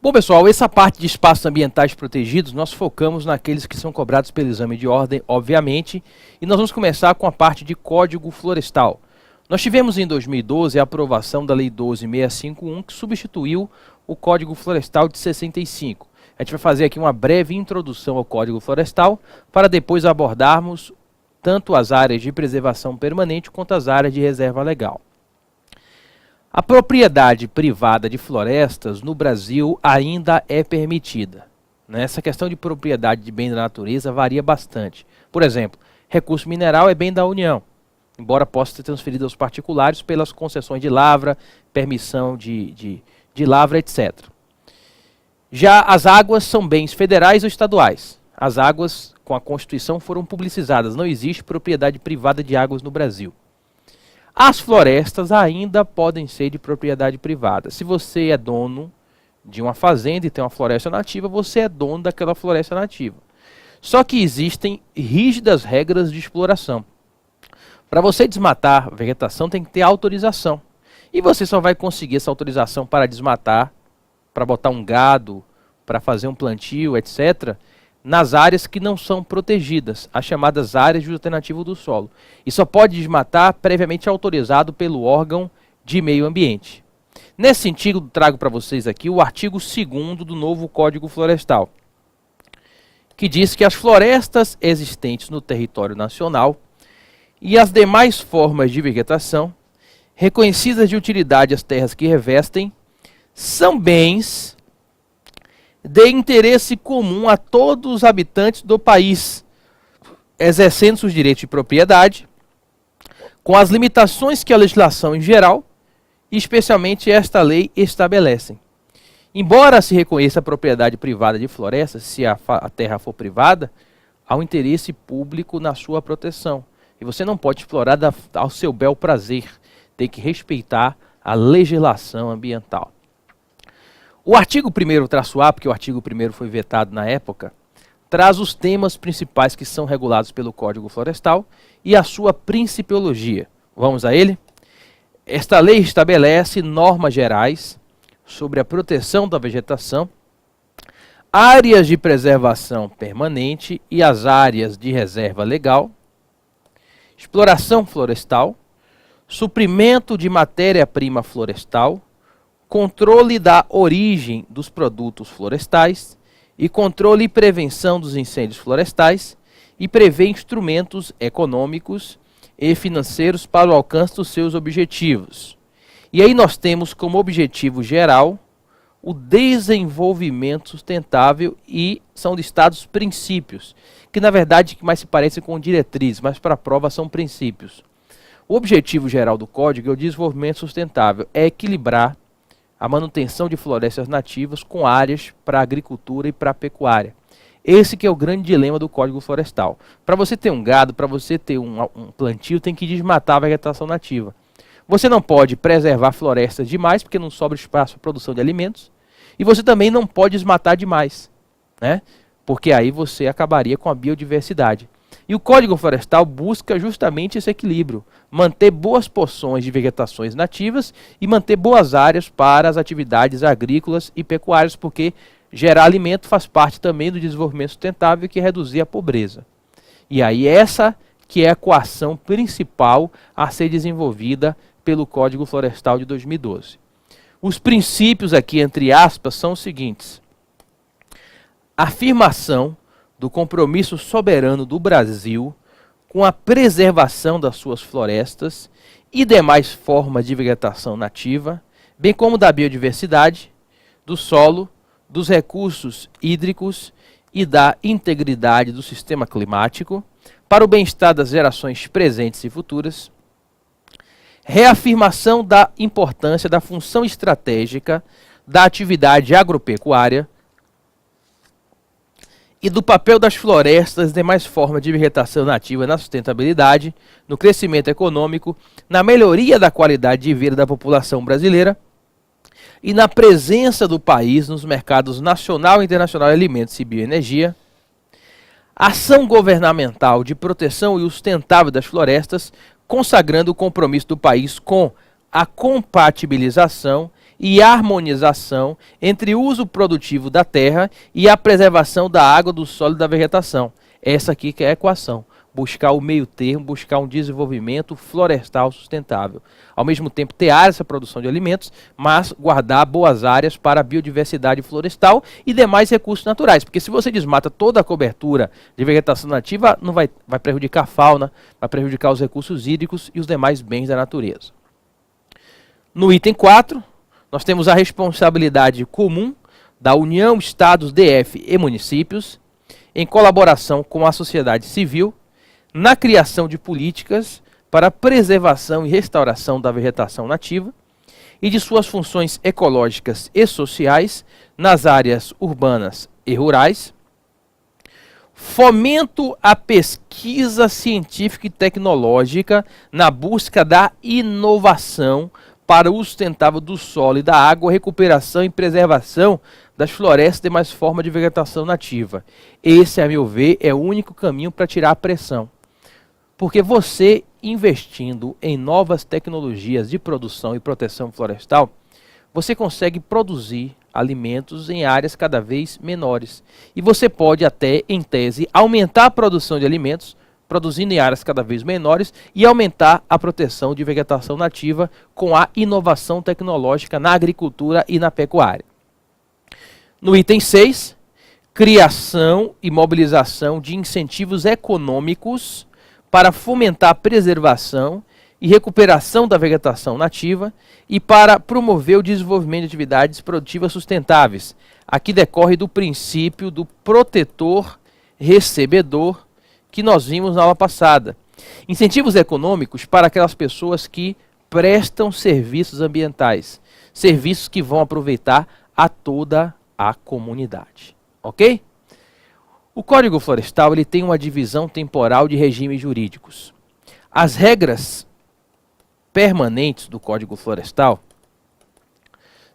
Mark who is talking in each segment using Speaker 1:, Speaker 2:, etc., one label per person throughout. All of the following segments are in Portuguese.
Speaker 1: Bom, pessoal, essa parte de espaços ambientais protegidos, nós focamos naqueles que são cobrados pelo exame de ordem, obviamente, e nós vamos começar com a parte de Código Florestal. Nós tivemos em 2012 a aprovação da Lei 12.651, que substituiu o Código Florestal de 65. A gente vai fazer aqui uma breve introdução ao Código Florestal, para depois abordarmos tanto as áreas de preservação permanente quanto as áreas de reserva legal. A propriedade privada de florestas no Brasil ainda é permitida. Essa questão de propriedade de bem da natureza varia bastante. Por exemplo, recurso mineral é bem da União, embora possa ser transferido aos particulares pelas concessões de lavra, permissão de lavra, etc. Já as águas são bens federais ou estaduais. As águas, com a Constituição, foram publicizadas. Não existe propriedade privada de águas no Brasil. As florestas ainda podem ser de propriedade privada. Se você é dono de uma fazenda e tem uma floresta nativa, você é dono daquela floresta nativa. Só que existem rígidas regras de exploração. Para você desmatar vegetação, tem que ter autorização. E você só vai conseguir essa autorização para desmatar, para botar um gado, para fazer um plantio, etc., nas áreas que não são protegidas, as chamadas áreas de uso alternativo do solo. E só pode desmatar previamente autorizado pelo órgão de meio ambiente. Nesse sentido, trago para vocês aqui o artigo 2º do novo Código Florestal, que diz que as florestas existentes no território nacional e as demais formas de vegetação, reconhecidas de utilidade às terras que revestem, são bens de interesse comum a todos os habitantes do país, exercendo seus direitos de propriedade, com as limitações que a legislação em geral, e especialmente esta lei, estabelecem. Embora se reconheça a propriedade privada de florestas, se a terra for privada, há um interesse público na sua proteção. E você não pode explorar ao seu bel prazer, tem que respeitar a legislação ambiental. O artigo 1º-A, porque o artigo 1º foi vetado na época, traz os temas principais que são regulados pelo Código Florestal e a sua principiologia. Vamos a ele? Esta lei estabelece normas gerais sobre a proteção da vegetação, áreas de preservação permanente e as áreas de reserva legal, exploração florestal, suprimento de matéria-prima florestal, controle da origem dos produtos florestais e controle e prevenção dos incêndios florestais, e prevê instrumentos econômicos e financeiros para o alcance dos seus objetivos. E aí nós temos como objetivo geral o desenvolvimento sustentável, e são listados princípios, que na verdade que mais se parecem com diretrizes, mas para a prova são princípios. O objetivo geral do Código é o desenvolvimento sustentável, é equilibrar a manutenção de florestas nativas com áreas para agricultura e para pecuária. Esse que é o grande dilema do Código Florestal. Para você ter um gado, para você ter um plantio, tem que desmatar a vegetação nativa. Você não pode preservar florestas demais, porque não sobra espaço para produção de alimentos. E você também não pode desmatar demais, porque aí você acabaria com a biodiversidade. E o Código Florestal busca justamente esse equilíbrio, manter boas porções de vegetações nativas e manter boas áreas para as atividades agrícolas e pecuárias, porque gerar alimento faz parte também do desenvolvimento sustentável, que é reduzir a pobreza. E aí essa que é a equação principal a ser desenvolvida pelo Código Florestal de 2012. Os princípios aqui, entre aspas, são os seguintes: afirmação do compromisso soberano do Brasil com a preservação das suas florestas e demais formas de vegetação nativa, bem como da biodiversidade, do solo, dos recursos hídricos e da integridade do sistema climático, para o bem-estar das gerações presentes e futuras. Reafirmação da importância da função estratégica da atividade agropecuária e do papel das florestas e demais formas de vegetação nativa na sustentabilidade, no crescimento econômico, na melhoria da qualidade de vida da população brasileira e na presença do país nos mercados nacional e internacional de alimentos e bioenergia. Ação governamental de proteção e uso sustentável das florestas, consagrando o compromisso do país com a compatibilização e harmonização entre o uso produtivo da terra e a preservação da água, do solo e da vegetação. Essa aqui que é a equação. Buscar o meio termo, buscar um desenvolvimento florestal sustentável. Ao mesmo tempo ter áreas para produção de alimentos, mas guardar boas áreas para a biodiversidade florestal e demais recursos naturais. Porque se você desmata toda a cobertura de vegetação nativa, não vai prejudicar a fauna, vai prejudicar os recursos hídricos e os demais bens da natureza. No item 4, nós temos a responsabilidade comum da União, Estados, DF e municípios, em colaboração com a sociedade civil, na criação de políticas para a preservação e restauração da vegetação nativa e de suas funções ecológicas e sociais nas áreas urbanas e rurais, fomento à pesquisa científica e tecnológica na busca da inovação para o uso sustentável do solo e da água, recuperação e preservação das florestas e demais formas de vegetação nativa. Esse, a meu ver, é o único caminho para tirar a pressão. Porque você, investindo em novas tecnologias de produção e proteção florestal, você consegue produzir alimentos em áreas cada vez menores. E você pode até, em tese, aumentar a produção de alimentos, produzindo em áreas cada vez menores, e aumentar a proteção de vegetação nativa com a inovação tecnológica na agricultura e na pecuária. No item 6, criação e mobilização de incentivos econômicos para fomentar a preservação e recuperação da vegetação nativa e para promover o desenvolvimento de atividades produtivas sustentáveis. Aqui decorre do princípio do protetor-recebedor que nós vimos na aula passada. Incentivos econômicos para aquelas pessoas que prestam serviços ambientais, serviços que vão aproveitar a toda a comunidade. Ok? O Código Florestal ele tem uma divisão temporal de regimes jurídicos. As regras permanentes do Código Florestal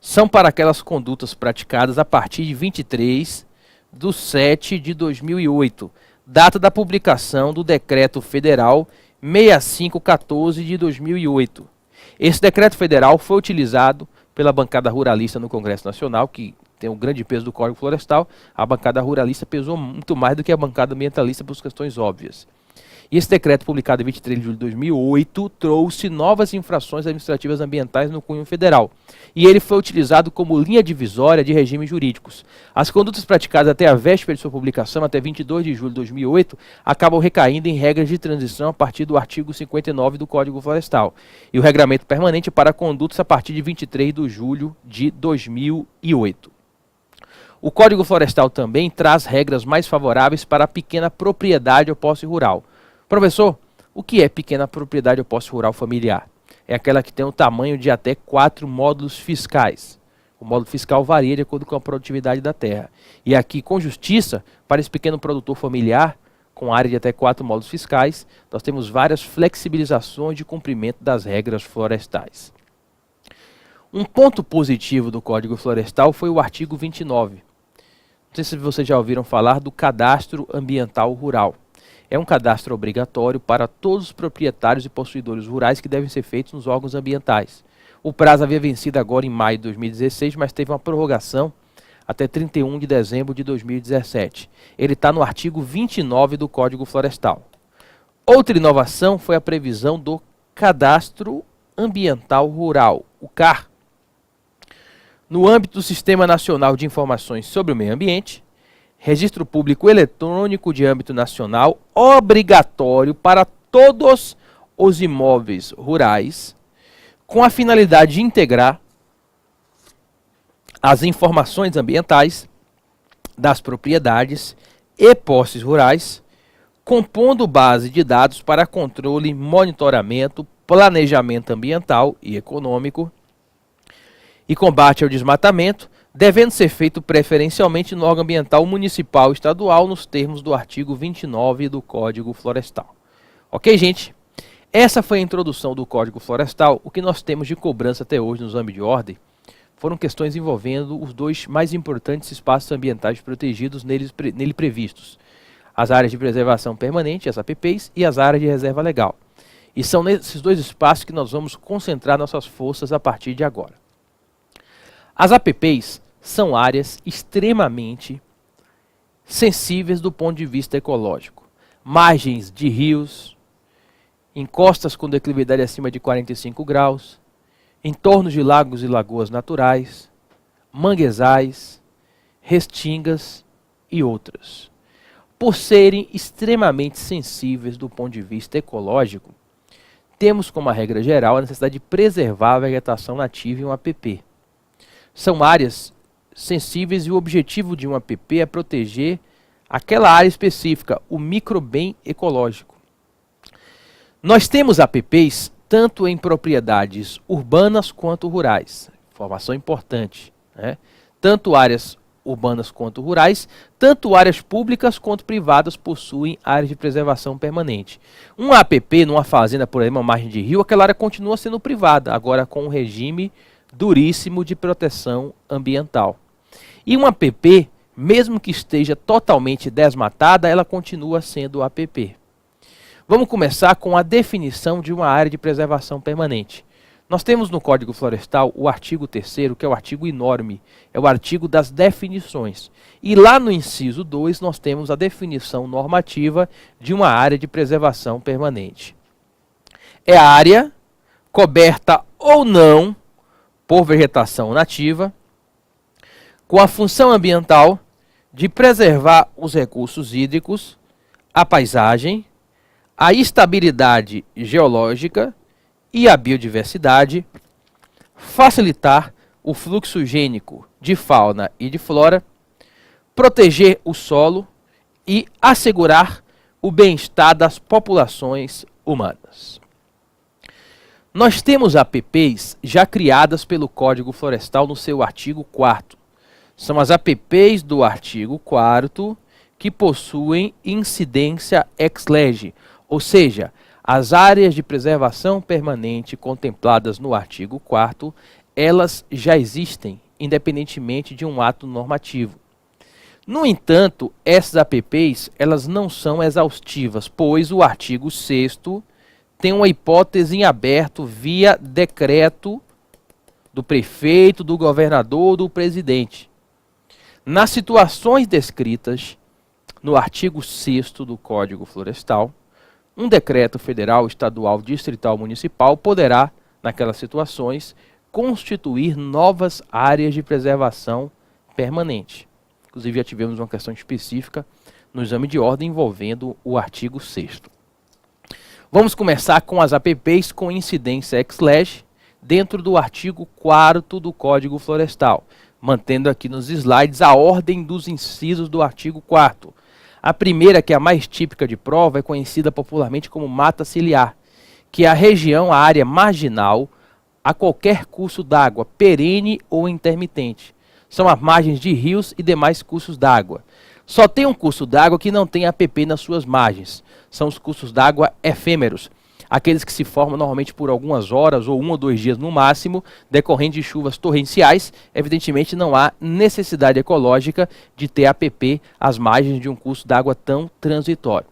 Speaker 1: são para aquelas condutas praticadas a partir de 23/7/2008, data da publicação do Decreto Federal 6514 de 2008. Esse decreto federal foi utilizado pela bancada ruralista no Congresso Nacional, que tem um grande peso do Código Florestal. A bancada ruralista pesou muito mais do que a bancada ambientalista por questões óbvias. E esse decreto, publicado em 23 de julho de 2008, trouxe novas infrações administrativas ambientais no cunho federal. E ele foi utilizado como linha divisória de regimes jurídicos. As condutas praticadas até a véspera de sua publicação, até 22 de julho de 2008, acabam recaindo em regras de transição a partir do artigo 59 do Código Florestal. E o regramento permanente para condutas a partir de 23 de julho de 2008. O Código Florestal também traz regras mais favoráveis para a pequena propriedade ou posse rural. Professor, o que é pequena propriedade ou posse rural familiar? É aquela que tem um tamanho de até 4 módulos fiscais. O módulo fiscal varia de acordo com a produtividade da terra. E aqui, com justiça, para esse pequeno produtor familiar, com área de até 4 módulos fiscais, nós temos várias flexibilizações de cumprimento das regras florestais. Um ponto positivo do Código Florestal foi o artigo 29. Não sei se vocês já ouviram falar do Cadastro Ambiental Rural. É um cadastro obrigatório para todos os proprietários e possuidores rurais que devem ser feitos nos órgãos ambientais. O prazo havia vencido agora em maio de 2016, mas teve uma prorrogação até 31 de dezembro de 2017. Ele está no artigo 29 do Código Florestal. Outra inovação foi a previsão do Cadastro Ambiental Rural, o CAR. No âmbito do Sistema Nacional de Informações sobre o Meio Ambiente, Registro Público Eletrônico de âmbito nacional, obrigatório para todos os imóveis rurais, com a finalidade de integrar as informações ambientais das propriedades e posses rurais, compondo base de dados para controle, monitoramento, planejamento ambiental e econômico e combate ao desmatamento, devendo ser feito preferencialmente no órgão ambiental municipal ou estadual, nos termos do artigo 29 do Código Florestal. Ok, gente? Essa foi a introdução do Código Florestal. O que nós temos de cobrança até hoje nos âmbitos de ordem foram questões envolvendo os dois mais importantes espaços ambientais protegidos nele previstos: as áreas de preservação permanente, as APPs, e as áreas de reserva legal. E são nesses dois espaços que nós vamos concentrar nossas forças a partir de agora. As APPs são áreas extremamente sensíveis do ponto de vista ecológico. Margens de rios, encostas com declividade acima de 45 graus, entornos de lagos e lagoas naturais, manguezais, restingas e outras. Por serem extremamente sensíveis do ponto de vista ecológico, temos como a regra geral a necessidade de preservar a vegetação nativa em um APP. São áreas sensíveis e o objetivo de um APP é proteger aquela área específica, o microbem ecológico. Nós temos APPs tanto em propriedades urbanas quanto rurais. Informação importante, né? Tanto áreas urbanas quanto rurais, tanto áreas públicas quanto privadas possuem áreas de preservação permanente. Um APP numa fazenda, por exemplo, uma margem de rio, aquela área continua sendo privada, agora com um regime duríssimo de proteção ambiental. E uma APP, mesmo que esteja totalmente desmatada, ela continua sendo APP. Vamos começar com a definição de uma área de preservação permanente. Nós temos no Código Florestal o artigo 3º, que é o artigo enorme, é o artigo das definições. E lá no inciso 2 nós temos a definição normativa de uma área de preservação permanente. É a área coberta ou não por vegetação nativa, com a função ambiental de preservar os recursos hídricos, a paisagem, a estabilidade geológica e a biodiversidade, facilitar o fluxo gênico de fauna e de flora, proteger o solo e assegurar o bem-estar das populações humanas. Nós temos APPs já criadas pelo Código Florestal no seu artigo 4º. São as APPs do artigo 4º que possuem incidência ex lege, ou seja, as áreas de preservação permanente contempladas no artigo 4º, elas já existem, independentemente de um ato normativo. No entanto, essas APPs, elas não são exaustivas, pois o artigo 6º tem uma hipótese em aberto via decreto do prefeito, do governador ou do presidente. Nas situações descritas no artigo 6º do Código Florestal, um decreto federal, estadual, distrital, municipal poderá, naquelas situações, constituir novas áreas de preservação permanente. Inclusive, já tivemos uma questão específica no exame de ordem envolvendo o artigo 6º. Vamos começar com as APPs com incidência ex lege dentro do artigo 4º do Código Florestal, mantendo aqui nos slides a ordem dos incisos do artigo 4º. A primeira, que é a mais típica de prova, é conhecida popularmente como mata ciliar, que é a região, a área marginal a qualquer curso d'água, perene ou intermitente. São as margens de rios e demais cursos d'água. Só tem um curso d'água que não tem APP nas suas margens. São os cursos d'água efêmeros, aqueles que se formam normalmente por algumas horas ou 1 ou 2 dias no máximo, decorrente de chuvas torrenciais. Evidentemente não há necessidade ecológica de ter APP às margens de um curso d'água tão transitório.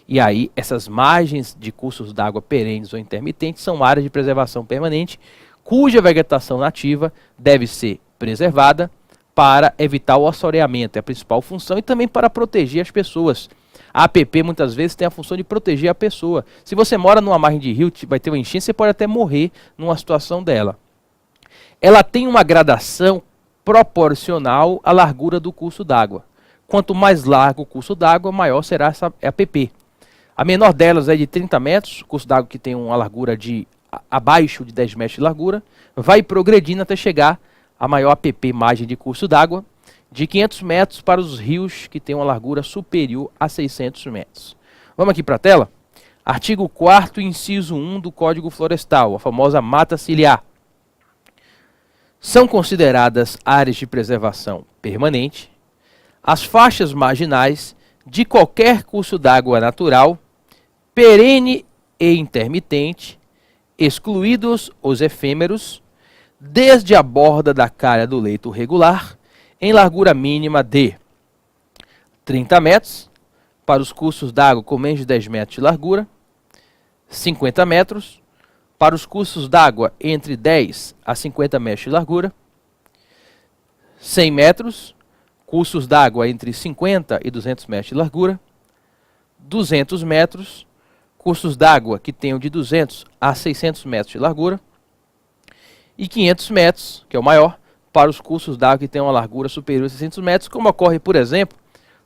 Speaker 1: E aí essas margens de cursos d'água perenes ou intermitentes são áreas de preservação permanente, cuja vegetação nativa deve ser preservada para evitar o assoreamento, é a principal função, e também para proteger as pessoas. A APP muitas vezes tem a função de proteger a pessoa. Se você mora numa margem de rio, vai ter uma enchente, você pode até morrer numa situação dela. Ela tem uma gradação proporcional à largura do curso d'água. Quanto mais largo o curso d'água, maior será essa APP. A menor delas é de 30 metros, curso d'água que tem uma largura de abaixo de 10 metros de largura, vai progredindo até chegar a maior APP margem de curso d'água, de 500 metros para os rios que têm uma largura superior a 600 metros. Vamos aqui para a tela? Artigo 4º, inciso 1 do Código Florestal, a famosa mata ciliar. São consideradas áreas de preservação permanente as faixas marginais de qualquer curso d'água natural, perene e intermitente, excluídos os efêmeros, desde a borda da calha do leito regular, em largura mínima de 30 metros, para os cursos d'água com menos de 10 metros de largura, 50 metros, para os cursos d'água entre 10 a 50 metros de largura, 100 metros, cursos d'água entre 50 e 200 metros de largura. 200 metros, cursos d'água que tenham de 200 a 600 metros de largura. E 500 metros, que é o maior, para os cursos d'água que tenham uma largura superior a 600 metros, como ocorre, por exemplo,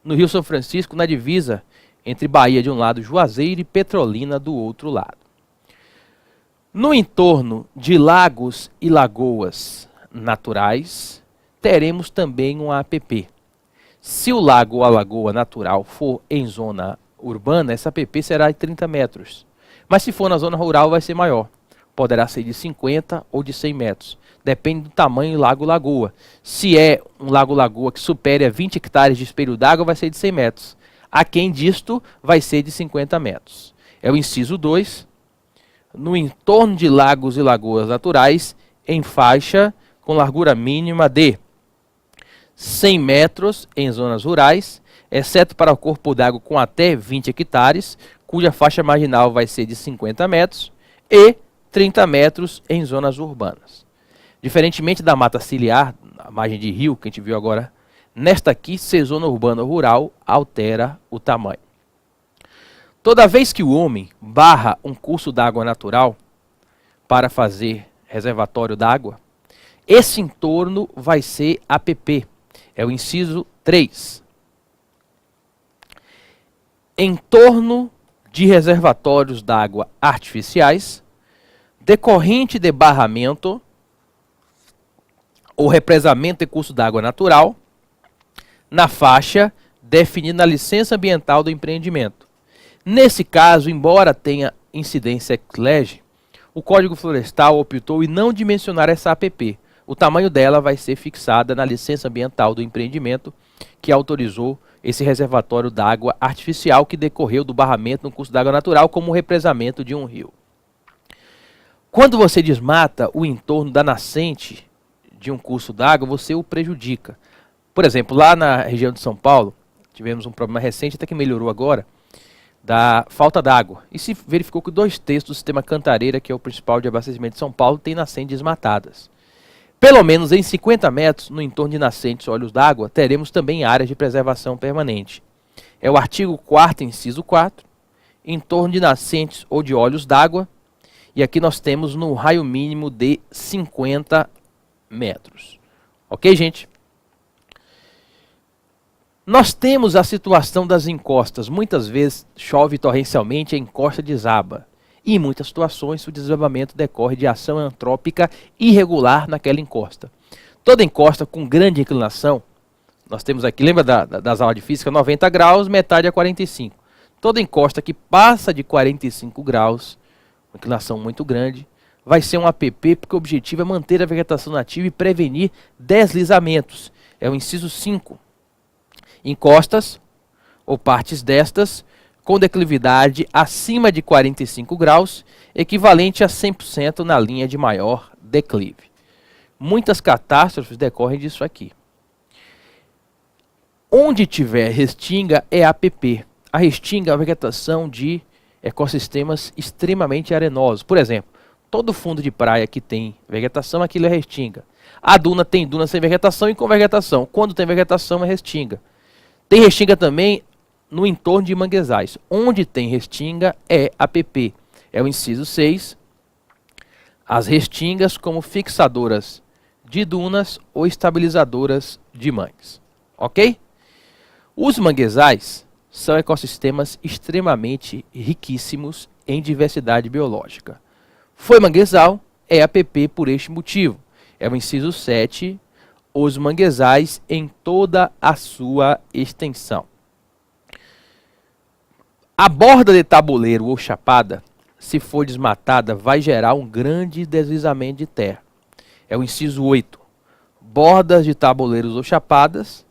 Speaker 1: no Rio São Francisco, na divisa entre Bahia de um lado, Juazeiro e Petrolina do outro lado. No entorno de lagos e lagoas naturais, teremos também um APP. Se o lago ou a lagoa natural for em zona urbana, essa APP será de 30 metros. Mas se for na zona rural, vai ser maior. Poderá ser de 50 ou de 100 metros. Depende do tamanho do lago-lagoa. Se é um lago-lagoa que supere a 20 hectares de espelho d'água, vai ser de 100 metros. Aquém disto, vai ser de 50 metros. É o inciso 2. No entorno de lagos e lagoas naturais, em faixa com largura mínima de 100 metros em zonas rurais, exceto para o corpo d'água com até 20 hectares, cuja faixa marginal vai ser de 50 metros, e 30 metros em zonas urbanas. Diferentemente da mata ciliar, a margem de rio, que a gente viu agora, nesta aqui, ser zona urbana ou rural, altera o tamanho. Toda vez que o homem barra um curso d'água natural para fazer reservatório d'água, esse entorno vai ser APP. É o inciso 3. Em torno de reservatórios d'água artificiais, decorrente de barramento ou represamento de curso d'água natural, na faixa definida na licença ambiental do empreendimento. Nesse caso, embora tenha incidência ex lege, o Código Florestal optou em não dimensionar essa APP. O tamanho dela vai ser fixada na licença ambiental do empreendimento que autorizou esse reservatório d'água artificial que decorreu do barramento no curso d'água natural como represamento de um rio. Quando você desmata o entorno da nascente de um curso d'água, você o prejudica. Por exemplo, lá na região de São Paulo, tivemos um problema recente, até que melhorou agora, da falta d'água. E se verificou que 2/3 do sistema Cantareira, que é o principal de abastecimento de São Paulo, tem nascentes desmatadas. Pelo menos em 50 metros, no entorno de nascentes olhos d'água, teremos também áreas de preservação permanente. É o artigo 4º, inciso 4, em torno de nascentes ou de olhos d'água, e aqui nós temos no raio mínimo de 50 metros. Ok, gente? Nós temos a situação das encostas. Muitas vezes chove torrencialmente e a encosta desaba. E em muitas situações o desabamento decorre de ação antrópica irregular naquela encosta. Toda encosta com grande inclinação, nós temos aqui, lembra das aulas de física, 90 graus, metade a 45. Toda encosta que passa de 45 graus, uma inclinação muito grande, vai ser um APP, porque o objetivo é manter a vegetação nativa e prevenir deslizamentos. É o inciso 5. Encostas, ou partes destas, com declividade acima de 45 graus, equivalente a 100% na linha de maior declive. Muitas catástrofes decorrem disso aqui. Onde tiver restinga é APP. A restinga é a vegetação de ecossistemas extremamente arenosos. Por exemplo, todo fundo de praia que tem vegetação, aquilo é restinga. A duna tem duna sem vegetação e com vegetação. Quando tem vegetação é restinga. Tem restinga também no entorno de manguezais. Onde tem restinga é APP. É o inciso 6. As restingas como fixadoras de dunas ou estabilizadoras de mangues. Ok? Os manguezais são ecossistemas extremamente riquíssimos em diversidade biológica. Foi manguezal, é APP por este motivo. É o inciso 7. Os manguezais em toda a sua extensão. A borda de tabuleiro ou chapada, se for desmatada, vai gerar um grande deslizamento de terra. É o inciso 8. Bordas de tabuleiros ou chapadas,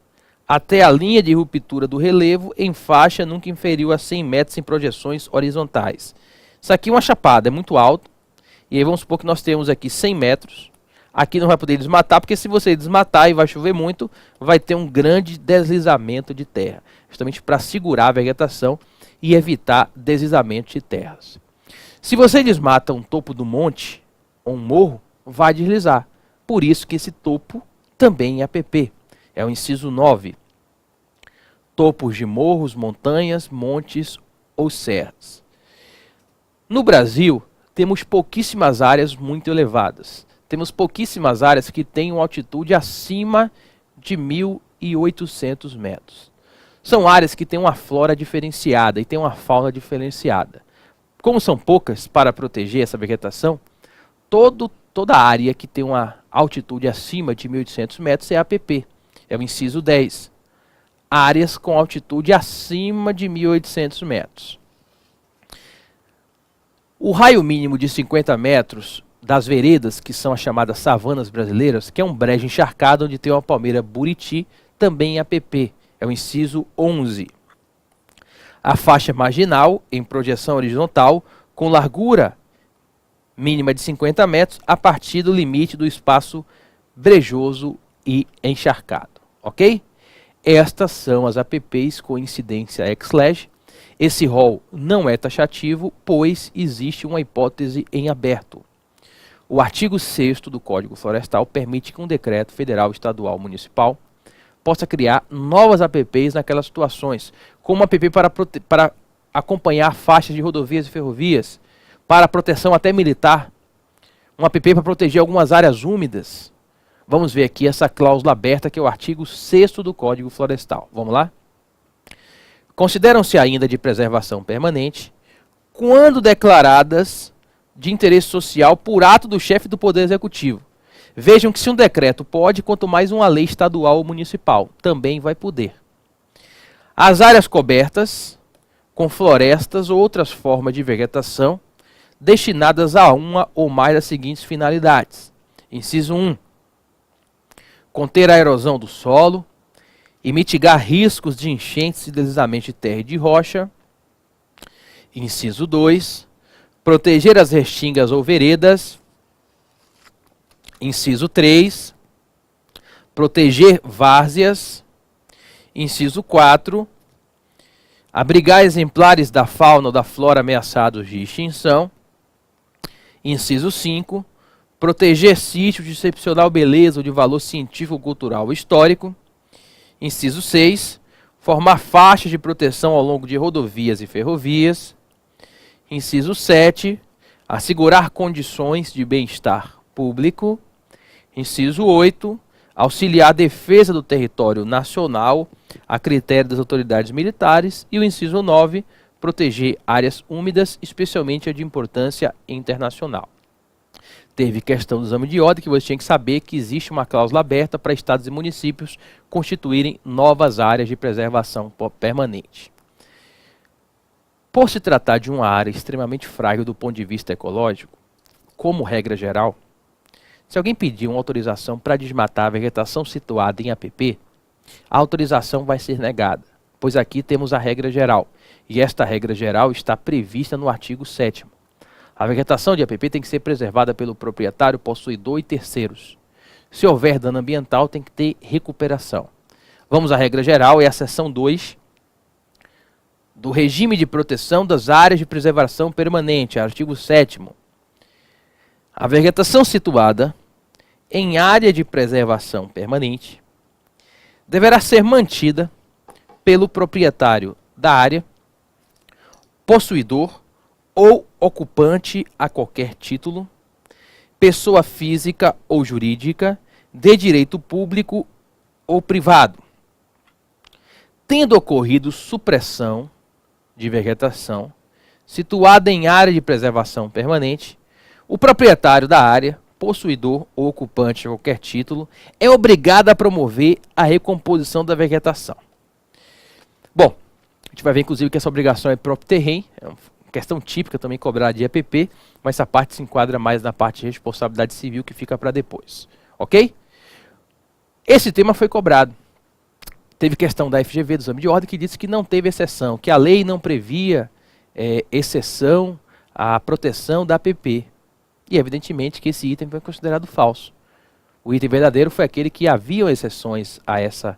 Speaker 1: até a linha de ruptura do relevo, em faixa nunca inferior a 100 metros em projeções horizontais. Isso aqui é uma chapada, é muito alto. E aí vamos supor que nós temos aqui 100 metros. Aqui não vai poder desmatar, porque se você desmatar e vai chover muito, vai ter um grande deslizamento de terra. Justamente para segurar a vegetação e evitar deslizamento de terras. Se você desmata um topo do monte, ou um morro, vai deslizar. Por isso que esse topo também em APP. É o inciso 9. Topos de morros, montanhas, montes ou serras. No Brasil, temos pouquíssimas áreas muito elevadas. Temos pouquíssimas áreas que têm uma altitude acima de 1.800 metros. São áreas que têm uma flora diferenciada e têm uma fauna diferenciada. Como são poucas para proteger essa vegetação, toda área que tem uma altitude acima de 1.800 metros é APP. É o inciso 10. Áreas com altitude acima de 1.800 metros. O raio mínimo de 50 metros das veredas, que são as chamadas savanas brasileiras, que é um brejo encharcado onde tem uma palmeira buriti, também em APP. É o inciso 11. A faixa marginal, em projeção horizontal, com largura mínima de 50 metros, a partir do limite do espaço brejoso e encharcado. Ok? Estas são as APPs com incidência X-LEG. Esse rol não é taxativo, pois existe uma hipótese em aberto. O artigo 6º do Código Florestal permite que um decreto federal, estadual, municipal possa criar novas APPs naquelas situações, como uma APP para acompanhar faixas de rodovias e ferrovias, para proteção até militar, uma APP para proteger algumas áreas úmidas. Vamos ver aqui essa cláusula aberta, que é o artigo 6º do Código Florestal. Vamos lá? Consideram-se ainda de preservação permanente quando declaradas de interesse social por ato do chefe do Poder Executivo. Vejam que se um decreto pode, quanto mais uma lei estadual ou municipal também vai poder. As áreas cobertas com florestas ou outras formas de vegetação destinadas a uma ou mais das seguintes finalidades. Inciso 1. Conter a erosão do solo e mitigar riscos de enchentes e deslizamento de terra e de rocha. Inciso 2. Proteger as restingas ou veredas. Inciso 3. Proteger várzeas. Inciso 4. Abrigar exemplares da fauna ou da flora ameaçados de extinção. Inciso 5. Proteger sítios de excepcional beleza ou de valor científico, cultural ou histórico. Inciso 6. Formar faixas de proteção ao longo de rodovias e ferrovias. Inciso 7. Assegurar condições de bem-estar público. Inciso 8. Auxiliar a defesa do território nacional a critério das autoridades militares. E o inciso 9. Proteger áreas úmidas, especialmente a de importância internacional. Teve questão do exame de ordem que você tinha que saber que existe uma cláusula aberta para estados e municípios constituírem novas áreas de preservação permanente. Por se tratar de uma área extremamente frágil do ponto de vista ecológico, como regra geral, se alguém pedir uma autorização para desmatar a vegetação situada em APP, a autorização vai ser negada, pois aqui temos a regra geral, e esta regra geral está prevista no artigo 7º. A vegetação de APP tem que ser preservada pelo proprietário, possuidor e terceiros. Se houver dano ambiental, tem que ter recuperação. Vamos à regra geral, é a seção 2 do regime de proteção das áreas de preservação permanente, artigo 7º. A vegetação situada em área de preservação permanente deverá ser mantida pelo proprietário da área, possuidor ou ocupante a qualquer título, pessoa física ou jurídica, de direito público ou privado. Tendo ocorrido supressão de vegetação situada em área de preservação permanente, o proprietário da área, possuidor ou ocupante a qualquer título, é obrigado a promover a recomposição da vegetação. Bom, a gente vai ver inclusive que essa obrigação é próprio terreno, é uma questão típica também cobrada de APP, mas essa parte se enquadra mais na parte de responsabilidade civil que fica para depois, ok? Esse tema foi cobrado. Teve questão da FGV, do exame de ordem, que disse que não teve exceção, que a lei não previa exceção à proteção da APP. E evidentemente que esse item foi considerado falso. O item verdadeiro foi aquele que haviam exceções a essa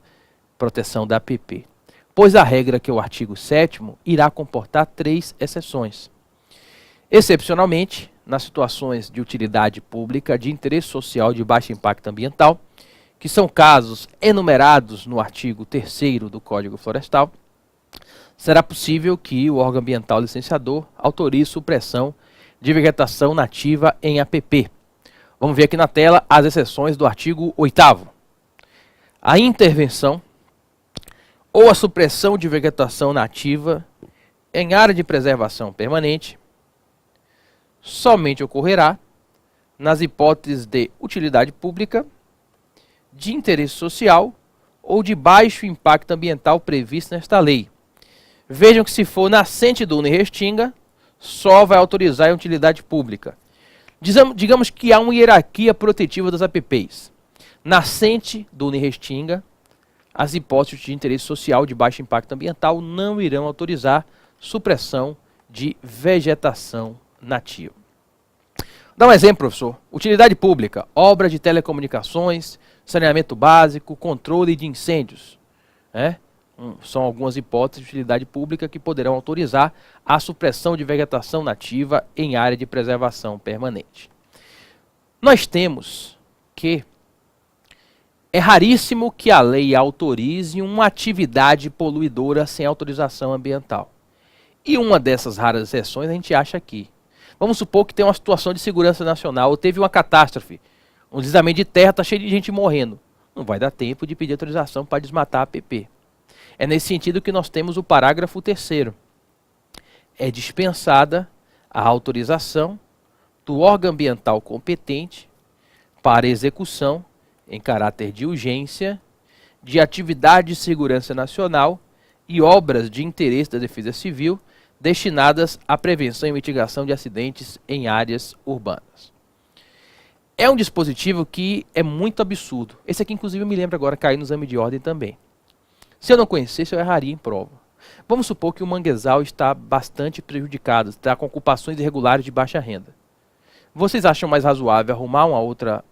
Speaker 1: proteção da APP. Pois a regra, que é o artigo 7º, irá comportar 3 exceções. Excepcionalmente, nas situações de utilidade pública, de interesse social de baixo impacto ambiental, que são casos enumerados no artigo 3º do Código Florestal, será possível que o órgão ambiental licenciador autorize supressão de vegetação nativa em APP. Vamos ver aqui na tela as exceções do artigo 8º. A intervenção ou a supressão de vegetação nativa em área de preservação permanente somente ocorrerá nas hipóteses de utilidade pública, de interesse social ou de baixo impacto ambiental previsto nesta lei. Vejam que se for nascente duna e restinga, só vai autorizar a utilidade pública. Digamos que há uma hierarquia protetiva das APPs. Nascente duna e restinga, as hipóteses de interesse social de baixo impacto ambiental não irão autorizar supressão de vegetação nativa. Dá um exemplo, professor. Utilidade pública, obra de telecomunicações, saneamento básico, controle de incêndios. São algumas hipóteses de utilidade pública que poderão autorizar a supressão de vegetação nativa em área de preservação permanente. Nós temos que é raríssimo que a lei autorize uma atividade poluidora sem autorização ambiental. E uma dessas raras exceções a gente acha aqui. Vamos supor que tem uma situação de segurança nacional, ou teve uma catástrofe, um deslizamento de terra, está cheio de gente morrendo. Não vai dar tempo de pedir autorização para desmatar a APP. É nesse sentido que nós temos o parágrafo 3º. É dispensada a autorização do órgão ambiental competente para execução, em caráter de urgência, de atividade de segurança nacional e obras de interesse da Defesa Civil destinadas à prevenção e mitigação de acidentes em áreas urbanas. É um dispositivo que é muito absurdo. Esse aqui, inclusive, eu me lembro agora, caiu no exame de ordem também. Se eu não conhecesse, eu erraria em prova. Vamos supor que o manguezal está bastante prejudicado, está com ocupações irregulares de baixa renda. Vocês acham mais razoável arrumar uma outra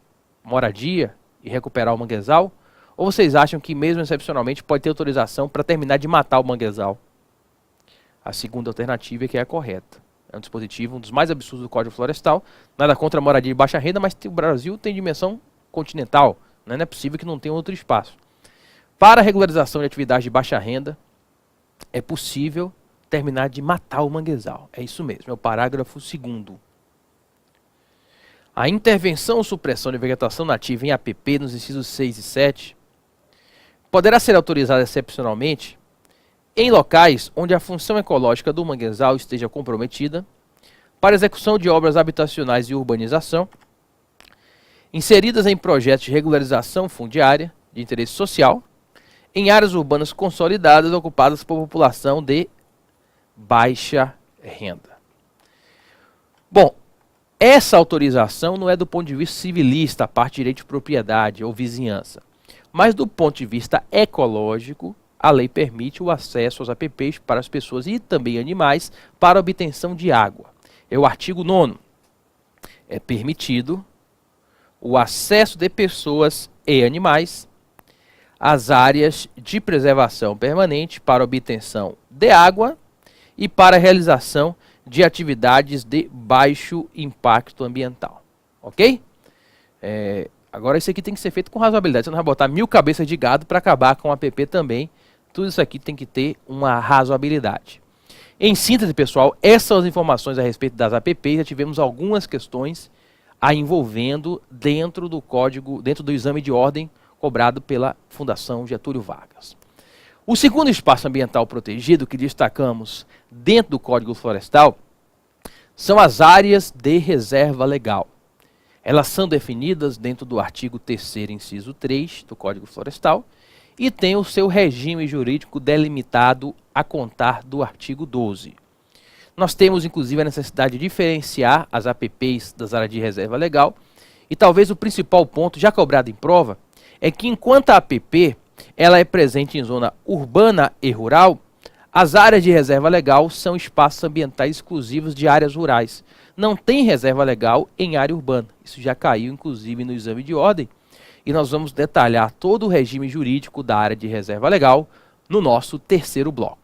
Speaker 1: moradia e recuperar o manguezal? Ou vocês acham que, mesmo excepcionalmente, pode ter autorização para terminar de matar o manguezal? A segunda alternativa é que é a correta. É um dispositivo, um dos mais absurdos do Código Florestal. Nada contra a moradia de baixa renda, mas o Brasil tem dimensão continental. Não é possível que não tenha outro espaço. Para a regularização de atividades de baixa renda, é possível terminar de matar o manguezal. É isso mesmo, é o parágrafo 2º. A intervenção ou supressão de vegetação nativa em APP, nos incisos 6 e 7, poderá ser autorizada excepcionalmente em locais onde a função ecológica do manguezal esteja comprometida, para execução de obras habitacionais e urbanização, inseridas em projetos de regularização fundiária de interesse social, em áreas urbanas consolidadas ocupadas por população de baixa renda. Bom, essa autorização não é do ponto de vista civilista, a parte de direito de propriedade ou vizinhança, mas do ponto de vista ecológico, a lei permite o acesso aos APPs para as pessoas e também animais para obtenção de água. É o artigo 9º. É permitido o acesso de pessoas e animais às áreas de preservação permanente para obtenção de água e para a realização de atividades de baixo impacto ambiental. Ok? Agora isso aqui tem que ser feito com razoabilidade. Você não vai botar 1000 cabeças de gado para acabar com o APP também. Tudo isso aqui tem que ter uma razoabilidade. Em síntese, pessoal, essas são as informações a respeito das APPs. Já tivemos algumas questões a envolvendo dentro do código, dentro do exame de ordem cobrado pela Fundação Getúlio Vargas. O segundo espaço ambiental protegido que destacamos dentro do Código Florestal são as áreas de reserva legal. Elas são definidas dentro do artigo 3º, inciso 3 do Código Florestal e tem o seu regime jurídico delimitado a contar do artigo 12. Nós temos, inclusive, a necessidade de diferenciar as APPs das áreas de reserva legal e talvez o principal ponto, já cobrado em prova, é que enquanto a APP ela é presente em zona urbana e rural, as áreas de reserva legal são espaços ambientais exclusivos de áreas rurais. Não tem reserva legal em área urbana. Isso já caiu, inclusive, no exame de ordem. E nós vamos detalhar todo o regime jurídico da área de reserva legal no nosso terceiro bloco.